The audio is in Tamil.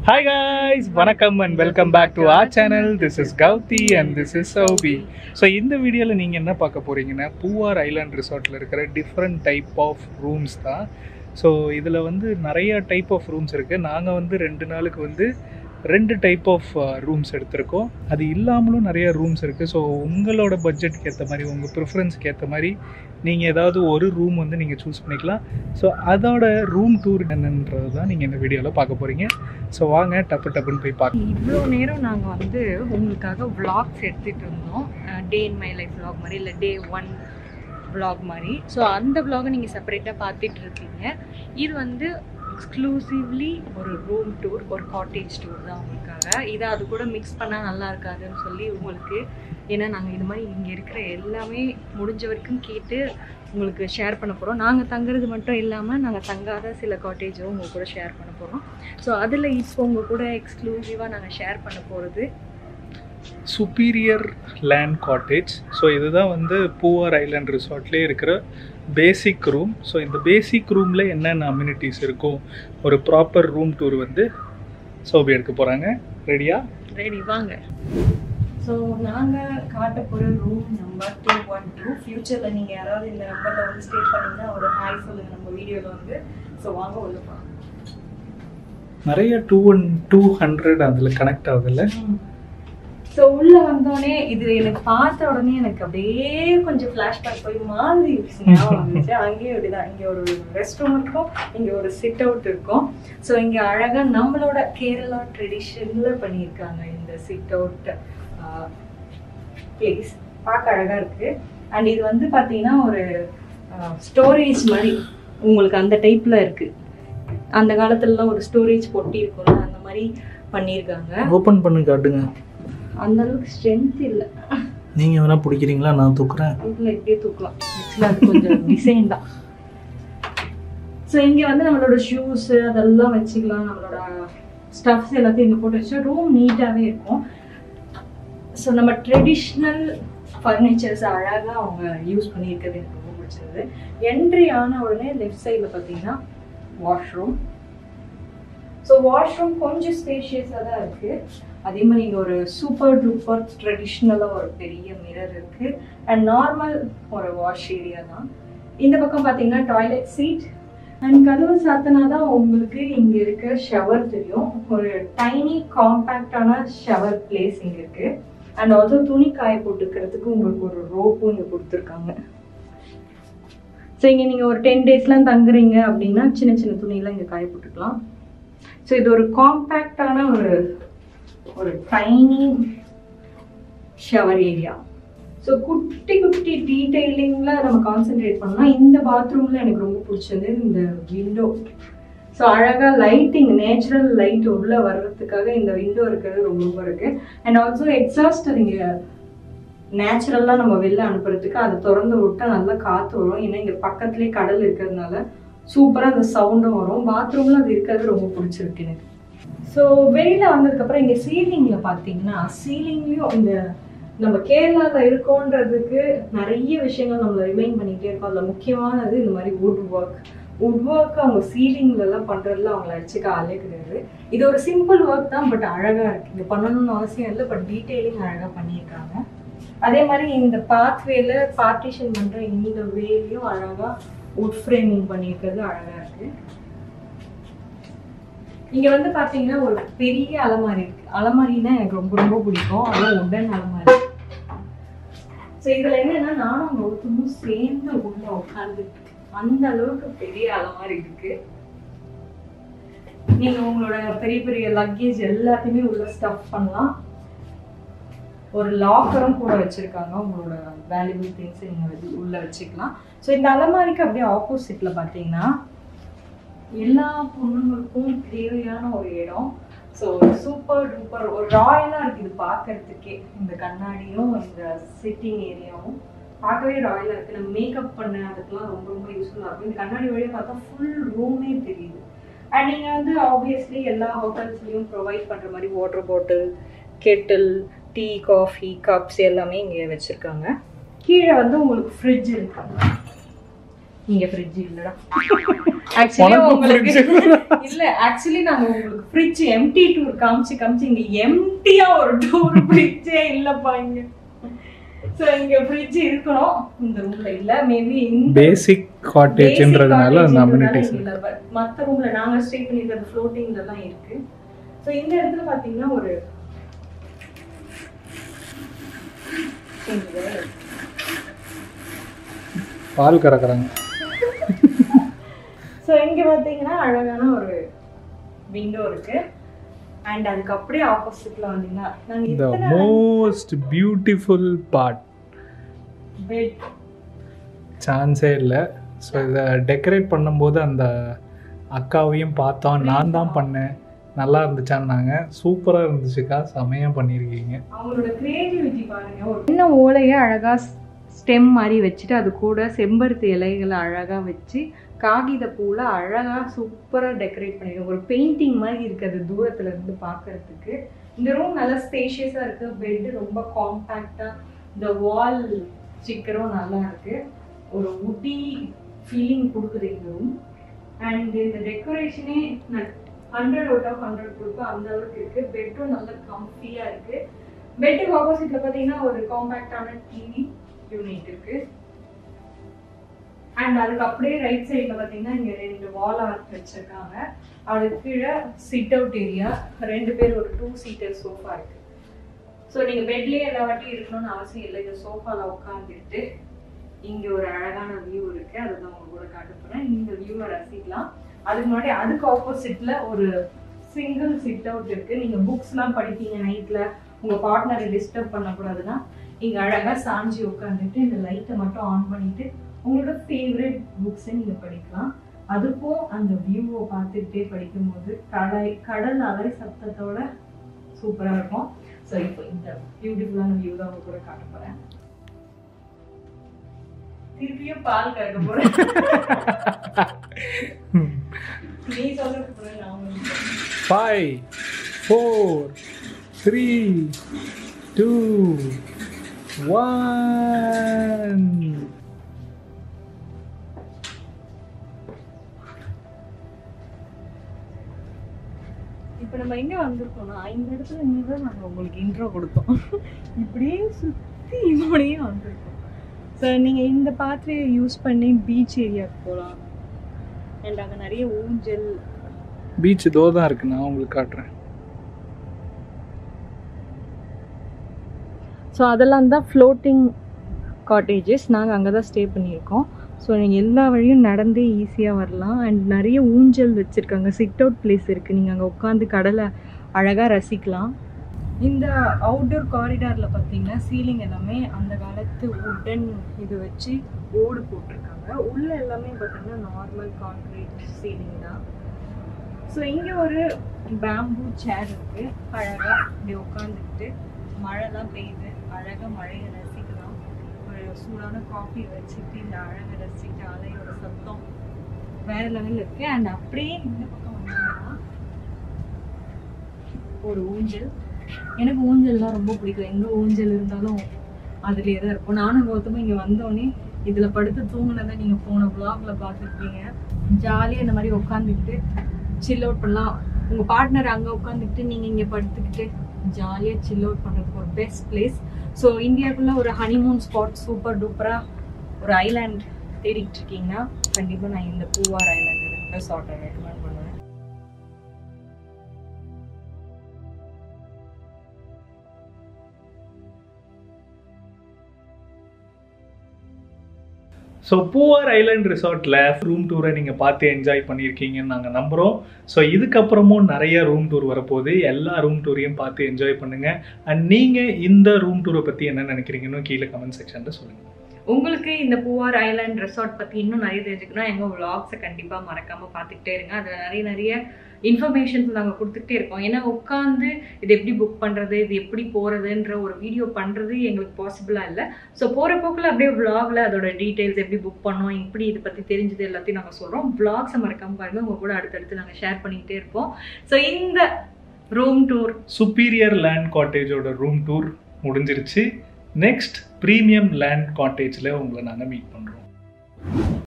Hi guys, வணக்கம் and welcome back to our channel. This is Gauti and this is Sobi. So இந்த வீடியோவில் நீங்கள் என்ன பார்க்க போகிறீங்கன்னா பூவார் ஐலாண்ட் ரிசார்ட்டில் இருக்கிற டிஃப்ரெண்ட் டைப் ஆஃப் ரூம்ஸ் தான். ஸோ இதில் வந்து நிறைய டைப் ஆஃப் ரூம்ஸ் இருக்குது. நாங்கள் வந்து 2 நாளுக்கு 2 டைப் ஆஃப் ரூம்ஸ் எடுத்திருக்கோம். அது இல்லாமலும் நிறைய ரூம்ஸ் இருக்குது. ஸோ உங்களோட பட்ஜெட்டுக்கு ஏற்ற மாதிரி, உங்கள் ப்ரிஃபரன்ஸ்க்கு ஏற்ற மாதிரி நீங்கள் ஏதாவது ஒரு ரூம் வந்து நீங்கள் சூஸ் பண்ணிக்கலாம். ஸோ அதோட ரூம் டூர் என்னன்றது தான் நீங்கள் இந்த வீடியோவில் பார்க்க போகிறீங்க. ஸோ வாங்க டப்புன்னு போய் பார்க்கலாம். இவ்வளோ நேரம் நாங்கள் உங்களுக்காக விளாக்ஸ் எடுத்துகிட்டு இருந்தோம். டே இன் மை லைஃப் விளாக் மாதிரி, இல்லை டே 1 விளாக் மாதிரி. ஸோ அந்த விளாகை நீங்கள் செப்பரேட்டாக பார்த்துட்டு இருக்கீங்க. இது எக்ஸ்க்ளூசிவ்லி ஒரு ரூம் டூர், ஒரு காட்டேஜ் டூர் தான் உங்களுக்காக. இதை அது கூட மிக்ஸ் பண்ணால் நல்லா இருக்காதுன்னு சொல்லி உங்களுக்கு, ஏன்னா நாங்கள் இது மாதிரி இங்கே இருக்கிற எல்லாமே முடிஞ்ச வரைக்கும் கேட்டு உங்களுக்கு ஷேர் பண்ண போகிறோம். நாங்கள் தங்குறது மட்டும் இல்லாமல் நாங்கள் தங்காத சில காட்டேஜும் உங்கள் கூட ஷேர் பண்ண போகிறோம். ஸோ அதில் இப்போ உங்கள் கூட எக்ஸ்க்ளூசிவாக நாங்கள் ஷேர் பண்ண போகிறது சுப்பீரியர் லேண்ட் காட்டேஜ். ஸோ இதுதான் பூவார் ஐலாண்ட் ரிசார்ட்லேயே இருக்கிற பேசிக் ரூம். ஸோ இந்த பேசிக் ரூமில் என்னென்ன அம்யூனிட்டிஸ் இருக்கும், ஒரு ப்ராப்பர் ரூம் டூர் சோபி எடுக்க போகிறாங்க. ரெடியா? ரெடி, வாங்க. ஸோ நாங்கள் காட்ட போகிற ரூம் நம்பர் 212. ஃப்யூச்சரில் நீங்கள் யாராவது இந்த நம்பரில் ஸ்டே பண்ணிங்கன்னா ஒரு ஹாய் சொல்லுங்கள் நம்ம வீடியோவில் ஸோ வாங்க உள்ள போகலாம். நிறைய 200 அதில் கனெக்ட் ஆகுதுல்ல. ஸோ உள்ளே வந்தோடனே இது எனக்கு பார்த்த உடனே எனக்கு அப்படியே கொஞ்சம் ஃப்ளாஷ்பேக் போய் மாதிரி வந்துச்சு. அங்கேயும் அப்படிதான், இங்கே ஒரு ரெஸ்ட் ரூம் இருக்கும், இங்கே ஒரு சிட் அவுட் இருக்கும். ஸோ இங்கே அழகாக நம்மளோட கேரளா ட்ரெடிஷனில் பண்ணியிருக்காங்க இந்த சிட் அவுட் பிளேஸ். பார்க்க அழகாக இருக்குது. அண்ட் இது பார்த்தீங்கன்னா ஒரு ஸ்டோரேஜ் மாதிரி உங்களுக்கு அந்த டைப்பில் இருக்குது. அந்த காலத்துலலாம் ஒரு ஸ்டோரேஜ் பொட்டி இருக்கும்ல, அந்த மாதிரி பண்ணியிருக்காங்க. ஓப்பன் பண்ணி காட்டுங்க. அந்த அளவுக்கு ஸ்ட்ரென்த் இல்லை. நீங்கள் வேணால் பிடிக்கிறீங்களா? நான் தூக்குறேன். இல்லை, இப்படியே தூக்கலாம். ஆக்சுவலாக அது கொஞ்சம் டிசைன் தான். ஸோ இங்கே நம்மளோட ஷூஸு அதெல்லாம் வச்சுக்கலாம். நம்மளோட ஸ்டஃப்ஸ் எல்லாத்தையும் இங்கே போட்டு வச்சா ரூம் நீட்டாகவே இருக்கும். ஸோ நம்ம ட்ரெடிஷ்னல் ஃபர்னிச்சர்ஸ் அழகாக அவங்க யூஸ் பண்ணியிருக்கிறது எனக்கு ரொம்ப பிடிச்சது. என்ட்ரி ஆன உடனே லெஃப்ட் சைடில் பார்த்தீங்கன்னா வாஷ்ரூம். ஸோ வாஷ்ரூம் கொஞ்சம் ஸ்பேஷியஸாக தான் இருக்குது. அதே மாதிரி இங்கே ஒரு சூப்பர் டூப்பர் ட்ரெடிஷ்னலாக ஒரு பெரிய மிரர் இருக்குது. அண்ட் நார்மல் ஒரு வாஷ் ஏரியா தான். இந்த பக்கம் பார்த்தீங்கன்னா டாய்லெட் சீட். அண்ட் கதவு சாத்தினா தான் உங்களுக்கு இங்கே இருக்க ஷவர் தெரியும். ஒரு டைனி காம்பேக்டான ஷவர் பிளேஸ் இங்கே இருக்குது. அண்ட் ஆல்சோ துணி காய போட்டுக்கிறதுக்கு உங்களுக்கு ஒரு ரோப்பும் இங்கே கொடுத்துருக்காங்க. ஸோ இங்கே நீங்கள் ஒரு 10 டேஸ்லாம் தங்குறீங்க அப்படின்னா சின்ன சின்ன துணியெல்லாம் இங்கே காய போட்டுக்கலாம். ஸோ இது ஒரு காம்பேக்டான ஒரு டைனி ஷவர் ஏரியா. ஸோ குட்டி குட்டி டீட்டெயிலிங்கில் நம்ம கான்சென்ட்ரேட் பண்ணலாம். இந்த பாத்ரூமில் எனக்கு ரொம்ப பிடிச்சது இந்த விண்டோ. ஸோ அழகாக லைட்டிங், நேச்சுரல் லைட் உள்ளே வர்றதுக்காக இந்த விண்டோ இருக்கிறது ரொம்ப இருக்குது. அண்ட் ஆல்சோ எக்ஸாஸ்ட் இங்கே நேச்சுரலாக நம்ம வெளில அனுப்புறதுக்கு அதை திறந்து விட்டால் நல்லா காற்று வரும். ஏன்னா இங்கே பக்கத்துலேயே கடல் இருக்கிறதுனால சூப்பராக அந்த சவுண்டும் வரும். பாத்ரூமில் அது இருக்கிறது ரொம்ப பிடிச்சிருக்கு எனக்கு. ஸோ வெளியில் வந்ததுக்கப்புறம் இங்கே சீலிங்கில் பார்த்தீங்கன்னா, சீலிங்லேயும் இந்த நம்ம கேரளாவில் இருக்கோன்றதுக்கு நிறைய விஷயங்கள் நம்மளை ரிமைண்ட் பண்ணிகிட்டே இருக்கோம். அதில் முக்கியமானது இந்த மாதிரி வுட் ஒர்க் அவங்க சீலிங்லலாம் பண்ணுறதுல அவங்கள அடிச்சுக்க ஆளே கிடையாது. இது ஒரு சிம்பிள் ஒர்க் தான், பட் அழகாக இருக்குது. இது பண்ணணும்னு அவசியம் இல்லை, பட் டீட்டெயிலிங் அழகாக பண்ணியிருக்காங்க. அதே மாதிரி இந்த பாத்வேல பார்ட்டிஷன் பண்ணுற இந்த வேலையும் அழகாக வுட் ஃப்ரேமிங் பண்ணியிருக்கிறது அழகாக இருக்குது. இங்கே பார்த்தீங்கன்னா ஒரு பெரிய அலமாரி இருக்குது. அலமாரின்னா எனக்கு ரொம்ப பிடிக்கும். அதுவும் உடன் அலமாரி. ஸோ இதில் என்னென்னா நானும் அவங்க ஒருத்தமும் சேர்ந்து உள்ள உட்காந்துருக்கு. அந்த அளவுக்கு பெரிய அலமாரி இருக்குது. நீங்கள் உங்களோட பெரிய பெரிய லக்கேஜ் எல்லாத்தையுமே உள்ள ஸ்டஃப் பண்ணலாம். ஒரு லாக்கரும் கூட வச்சுருக்காங்க. உங்களோட வேல்யூபிள் திங்ஸை நீங்கள் உள்ளே வச்சுக்கலாம். ஸோ இந்த அலமாரிக்கு அப்படியே ஆப்போசிட்டில் பார்த்தீங்கன்னா எல்லா பொண்ணுங்களுக்கும் தேவையான ஒரு இடம். ஸோ சூப்பர் டூப்பர் ஒரு ராயலாக இருக்குது பார்க்கறதுக்கே. இந்த கண்ணாடியும் இந்த சிட்டிங் ஏரியாவும் பார்க்கவே ராயலாக இருக்குது. நம்ம மேக்கப் பண்ண அதுக்கெலாம் ரொம்ப யூஸ்ஃபுல்லாக இருக்கும். இந்த கண்ணாடி வழியாக பார்த்தா ஃபுல் ரூமே தெரியுது. அண்ட் நீங்கள் ஆப்வியஸ்லி எல்லா ஹோட்டல்ஸ்லேயும் ப்ரொவைட் பண்ணுற மாதிரி water bottle, Kettle, tea, coffee, cups எல்லாமே இங்கே வச்சுருக்காங்க. கீழே உங்களுக்கு ஃப்ரிட்ஜ் இருக்கு. இங்க ஃப்ரிட்ஜ் இல்லடா. ஆக்சுவலி உங்களுக்கு இல்ல, ஆக்சுவலி நாங்க உங்களுக்கு ஃப்ரிட்ஜ் எம்டி டூர் காமிச்சு இங்க எம்டியா ஒரு டூர் ஃப்ரிட்ஜே இல்லப்பா இங்க. சோ இங்க ஃப்ரிட்ஜ் இருக்கணும், இந்த ரூம்ல இல்ல. மேபி பேசிக் காட்டேஜ்ன்றதுனால அந்த அம்யூனிட்டிஸ் இல்ல, பட் மத்த ரூம்ல நாங்க ஸ்டே பண்ணிருக்கிறது ஃப்ளோட்டிங்ல எல்லாம் இருக்கு. சோ இந்த இடத்துல பாத்தீங்கன்னா ஒரு பால் கறக்குறாங்க. ஸோ இங்கே பார்த்தீங்கன்னா அழகான ஒரு விண்டோ இருக்கு. அண்ட் அதுக்கு அப்படியே ஆப்போசிட்ல வந்தீங்கன்னா the most beautiful part bet சான்ஸே இல்லை. ஸோ இதை டெக்கரேட் பண்ணும்போது அந்த அக்காவையும் பார்த்தோம், நான் தான் பண்ணேன், நல்லா இருந்துச்சான்னாங்க. சூப்பராக இருந்துச்சுக்கா, செமையாக பண்ணியிருக்கீங்க. அவங்களோட கிரியேட்டிவிட்டி பாருங்க. ஒரு சின்ன ஓலையை அழகா ஸ்டெம் மாதிரி வச்சுட்டு அது கூட செம்பருத்தி இலைகளை அழகா வச்சு காகித பூல அழகா சூப்பரா டெக்கரேட் பண்ணிருக்கோம். ஒரு பெயிண்டிங் மாதிரி இருக்குது தூரத்துல இருந்து பார்க்கறதுக்கு. இந்த ரூம் நல்லா ஸ்பேஷியஸா இருக்கு. பெட் ரொம்ப காம்பாக்டா, இந்த வால் ஸ்டிக்கரும் நல்லா இருக்கு. ஒரு வுட்டி ஃபீலிங் கொடுக்குது இந்த ரூம். அண்ட் இந்த டெக்கரேஷனே 100 out of 100 கொடுக்கும், அந்த அளவுக்கு இருக்கு. பெட்டும் நல்லா கம்ஃபியா இருக்கு. பெட்டுக்கு ஆப்போசிட்ல பாத்தீங்கன்னா ஒரு காம்பாக்டான டிவி யூனிட் இருக்கு. அண்ட் அதுக்கு அப்படியே ரைட் சைட்ல பாத்தீங்கன்னா இங்க 2 வால் ஆர்ட் வச்சிருக்காங்க. அதுக்கு கீழே சிட் அவுட் ஏரியா, 2 பேர் ஒரு 2 சீட்டர் சோஃபா இருக்கு. ஸோ நீங்க பெட்லயே எல்லா வாட்டியும் இருக்கணும்னு அவசியம் இல்லை. இந்த சோஃபால உட்காந்துட்டு இங்க ஒரு அழகான வியூ இருக்கு, அதுதான் உங்க கூட காட்ட போறேன். இந்த வியூவை ரசிக்கலாம். அதுக்கு முன்னாடி அதுக்கு ஆப்போசிட்ல ஒரு சிங்கிள் சிட் அவுட் இருக்கு. நீங்க புக்ஸ் எல்லாம் படிப்பீங்க நைட்ல, உங்க பார்ட்னரை டிஸ்டர்ப் பண்ணக்கூடாதுன்னா இங்க அழகா சாஞ்சி உட்காந்துட்டு இந்த லைட்டை மட்டும் ஆன் பண்ணிட்டு உங்களோட ஃபேவரட் புக்ஸை நீங்க படிக்கலாம். அதுக்கும் அந்த வியூவை பார்த்துக்கிட்டே படிக்கும்போது கடல் அலை சத்தத்தோட சூப்பரா இருக்கும். ஸோ இப்போ இந்த பியூட்டிஃபுல்லான வியூ தான் உங்க கூட காட்ட போறேன். திருப்பியும் பால் கறக்க போறேன். நீ சொல்றது போறேன். நான் 5 4 3 2 1. இப்போ நம்ம எங்க வந்திருக்கோம்னா இந்த இடத்துல இருந்து நாங்க உங்களுக்கு இன்ட்ரோ கொடுத்தோம். இப்படியே சுத்தி இப்படியே வந்திருக்கோம். ஸோ நீங்க இந்த பாத்வே யூஸ் பண்ணி பீச் ஏரியாவுக்கு போகலாம். அண்ட் அங்கே நிறைய ஊஞ்சல், பீச் இதோ தான் இருக்கு, நான் உங்களுக்கு காட்டுறேன். ஸோ அதெல்லாம் தான் ஃப்ளோட்டிங் காட்டேஜஸ். நாங்கள் அங்கே தான் ஸ்டே பண்ணியிருக்கோம். ஸோ நீங்கள் எல்லா வழியும் நடந்தே ஈஸியாக வரலாம். அண்ட் நிறைய ஊஞ்சல் வச்சுருக்காங்க, சிட் அவுட் பிளேஸ் இருக்குது, நீங்கள் அங்கே உட்காந்து கடலை அழகாக ரசிக்கலாம். இந்த அவுட்டோர் காரிடாரில் பார்த்தீங்கன்னா சீலிங் எல்லாமே அந்த காலத்து உட்டன் இது வச்சு ஓடு போட்டிருக்காங்க. உள்ளே எல்லாமே பார்த்தீங்கன்னா நார்மல் கான்க்ரீட் சீலிங் தான். ஸோ இங்கே ஒரு பேம்பூ சேர் இருக்குது, அழகாக இப்படி உட்காந்துக்கிட்டு மழை தான் பெய்யுது, அழகாக மழையை ரசிக்கலாம். ஒரு சூடான காஃபி வச்சுட்டு இந்த அழகை ரசிச்சுட்டு அலையோட சத்தம் வேறு லெவலில் இருக்குது. அண்ட் அப்படியே இந்த பக்கம் வந்தீங்கன்னா ஒரு ஊஞ்சல். எனக்கு ஊஞ்சல்லாம் ரொம்ப பிடிக்கும். எங்கே ஊஞ்சல் இருந்தாலும் அதுலேயே தான் இருக்கும். நானும் கௌதமும் இங்கே வந்தோடனே இதில் படுத்து தூங்கினதை நீங்கள் போன வ்ளாக்ல பார்த்துருப்பீங்க. ஜாலியாக இந்த மாதிரி உட்காந்துக்கிட்டு சில் அவுட் பண்ணலாம். உங்கள் பார்ட்னர் அங்கே உட்காந்துக்கிட்டு நீங்கள் இங்கே படுத்துக்கிட்டு ஜாலியாக சில் அவுட் பண்ணுறதுக்கு ஒரு பெஸ்ட் பிளேஸ். ஸோ இந்தியாவுக்குள்ளே ஒரு ஹனிமூன் ஸ்பாட் சூப்பர் டூப்பராக ஒரு ஐலாண்ட் தேடிக்கிட்டு இருக்கீங்கன்னா கண்டிப்பாக நான் இந்த பூவார் ஐலாண்ட் ரெசார்ட்டை ரெக்கமெண்ட் பண்ணுவேன். ஸோ பூவார் ஐலாண்ட் ரிசார்ட்டில் ரூம் டூரை நீங்கள் பார்த்து என்ஜாய் பண்ணியிருக்கீங்கன்னு நாங்கள் நம்புகிறோம். ஸோ இதுக்கப்புறமும் நிறைய ரூம் டூர் வரப்போகுது. எல்லா ரூம் டூரையும் பார்த்து என்ஜாய் பண்ணுங்கள். அண்ட் நீங்கள் இந்த ரூம் டூரை பற்றி என்ன நினைக்கிறீங்கன்னு கீழே கமெண்ட் செக்ஷனில் சொல்லுங்கள். உங்களுக்கு இந்த பூவார் ஐலாண்ட் ரெசார்ட் பற்றி இன்னும் நிறைய தெரிஞ்சுக்கணும், எங்கள் விளாக்ஸை கண்டிப்பாக மறக்காமல் பார்த்துக்கிட்டே இருங்க. அதில் நிறைய இன்ஃபர்மேஷன்ஸ் நாங்கள் கொடுத்துக்கிட்டே இருக்கோம். ஏன்னா உட்காந்து இது எப்படி புக் பண்ணுறது, இது எப்படி போகிறதுன்ற ஒரு வீடியோ பண்ணுறது எங்களுக்கு பாசிபிளாக இல்லை. ஸோ போகிற போக்கில் அப்படியே விளாகில் அதோட டீட்டெயில்ஸ் எப்படி புக் பண்ணோம், இப்படி இதை பற்றி தெரிஞ்சது எல்லாத்தையும் நாங்கள் சொல்கிறோம். விளாக்ஸை மறக்காமல் பாருங்கள், உங்கள் கூட அடுத்தடுத்து நாங்கள் ஷேர் பண்ணிக்கிட்டே இருப்போம். ஸோ இந்த ரூம் டூர் சுப்பீரியர் லேண்ட் காட்டேஜோட ரூம் டூர் முடிஞ்சிருச்சு. நெக்ஸ்ட் ப்ரீமியம் லேண்ட் காட்டேஜில் உங்களை நாங்கள் மீட் பண்ணுறோம்.